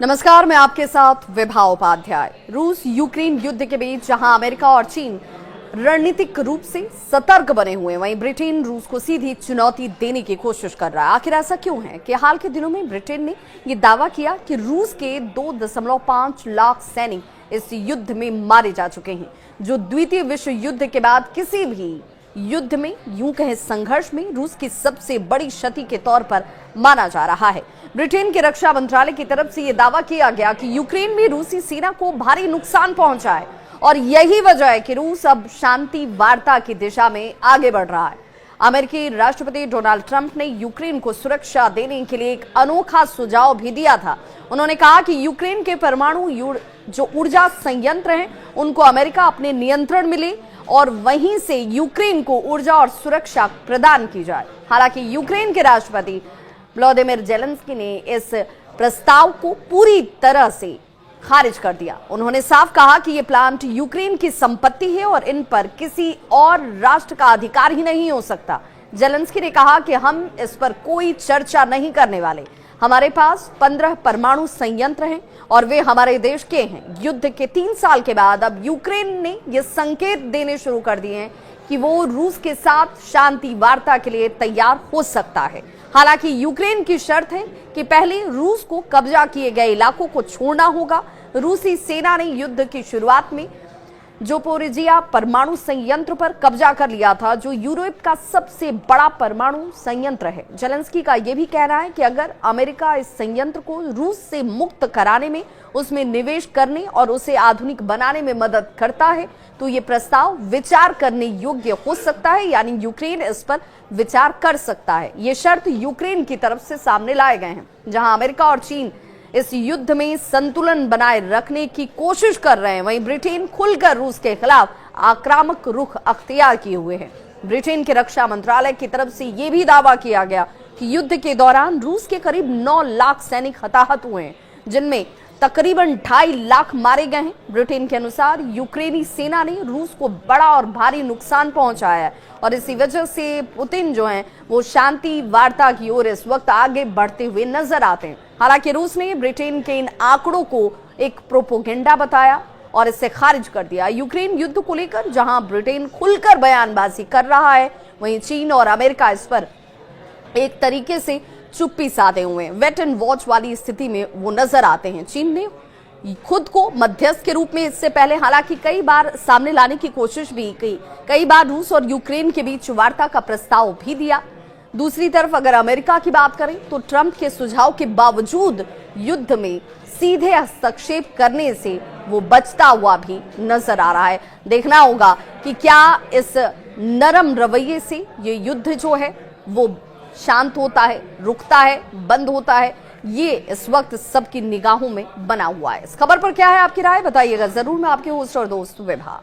नमस्कार, मैं आपके साथ विभा उपाध्याय। रूस यूक्रेन युद्ध के बीच जहां अमेरिका और चीन रणनीतिक रूप से सतर्क बने हुए, वहीं ब्रिटेन रूस को सीधी चुनौती देने की कोशिश कर रहा है। आखिर ऐसा क्यों है कि हाल के दिनों में ब्रिटेन ने यह दावा किया कि रूस के 2.5 लाख सैनिक इस युद्ध में मारे जा चुके हैं, जो द्वितीय विश्व युद्ध के बाद किसी भी युद्ध में, यूं कहें संघर्ष में, रूस की सबसे बड़ी क्षति के तौर पर माना जा रहा है। ब्रिटेन के रक्षा मंत्रालय की तरफ से यह दावा किया गया कि यूक्रेन में रूसी सेना को भारी नुकसान पहुंचा है और यही वजह है कि रूस अब शांति वार्ता की दिशा में आगे बढ़ रहा है। अमेरिकी राष्ट्रपति डोनाल्ड ट्रंप ने यूक्रेन को सुरक्षा देने के लिए एक अनोखा सुझाव भी दिया था। उन्होंने कहा कि यूक्रेन के परमाणु जो ऊर्जा संयंत्र हैं, उनको अमेरिका अपने नियंत्रण में ले और वहीं से यूक्रेन को ऊर्जा और सुरक्षा प्रदान की जाए। हालांकि यूक्रेन के राष्ट्रपति व्लादिमीर ज़ेलेंस्की ने इस प्रस्ताव को पूरी तरह से खारिज कर दिया। उन्होंने साफ कहा कि ये प्लांट यूक्रेन की संपत्ति है और इन पर किसी और राष्ट्र का अधिकार ही नहीं हो सकता। ज़ेलेंस्की ने कहा कि हम इस पर कोई चर्चा नहीं करने वाले। हमारे पास 15 परमाणु संयंत्र हैं और वे हमारे देश के हैं। युद्ध के 3 साल के बाद अब यूक्रेन ने ये संकेत देने शुरू कर दिए हैं कि वो रूस के साथ शांति वार्ता के लिए तैयार हो सकता है। हालांकि यूक्रेन की शर्त है कि पहले रूस को कब्जा किए गए इलाकों को छोड़ना होगा। रूसी सेना ने युद्ध की शुरुआत में ज़पोरिजिया परमाणु संयंत्र पर कब्जा कर लिया था, जो यूरोप का सबसे बड़ा परमाणु संयंत्र है। ज़ेलेंस्की का यह भी कहना है कि अगर अमेरिका इस संयंत्र को रूस से मुक्त कराने में, उसमें निवेश करने और उसे आधुनिक बनाने में मदद करता है, तो ये प्रस्ताव विचार करने योग्य हो सकता है, यानी यूक्रेन इस पर विचार कर सकता है। ये शर्त यूक्रेन की तरफ से सामने लाए गए हैं। जहां अमेरिका और चीन इस युद्ध में संतुलन बनाए रखने की कोशिश कर रहे हैं, वहीं ब्रिटेन खुलकर रूस के खिलाफ आक्रामक रुख अख्तियार किए हुए है। ब्रिटेन के रक्षा मंत्रालय की तरफ से यह भी दावा किया गया कि युद्ध के दौरान रूस के करीब 9 लाख सैनिक हताहत हुए हैं, जिनमें तकरीबन 2.5 लाख मारे गए हैं। ब्रिटेन के अनुसार यूक्रेनी सेना ने रूस को बड़ा और भारी नुकसान पहुंचाया है और इसी वजह से पुतिन जो हैं वो शांति वार्ता की ओर इस वक्त आगे बढ़ते हुए नजर आते हैं। हालांकि रूस ने ब्रिटेन के इन आंकड़ों को एक प्रोपोगेंडा बताया और इसे खारिज कर दिया। यूक्रेन युद्ध को लेकर जहां ब्रिटेन खुलकर बयानबाजी कर रहा है, वहीं चीन और अमेरिका इस पर एक तरीके से चुप्पी साधे हुए, वेट एंड वॉच वाली स्थिति में वो नजर आते हैं। चीन ने खुद को मध्यस्थ के रूप में इससे पहले हालांकि कई बार सामने लाने की कोशिश भी की, कई बार रूस और यूक्रेन के बीच वार्ता का प्रस्ताव भी दिया। दूसरी तरफ अगर अमेरिका की बात करें तो ट्रंप के सुझाव के बावजूद युद्ध में सीधे हस्तक्षेप करने से वो बचता हुआ भी नजर आ रहा है। देखना होगा कि क्या इस नरम रवैये से ये युद्ध जो है वो शांत होता है, रुकता है, बंद होता है। ये इस वक्त सबकी निगाहों में बना हुआ है। इस खबर पर क्या है आपकी राय, बताइएगा जरूर। मैं आपके होस्ट और दोस्त विभा।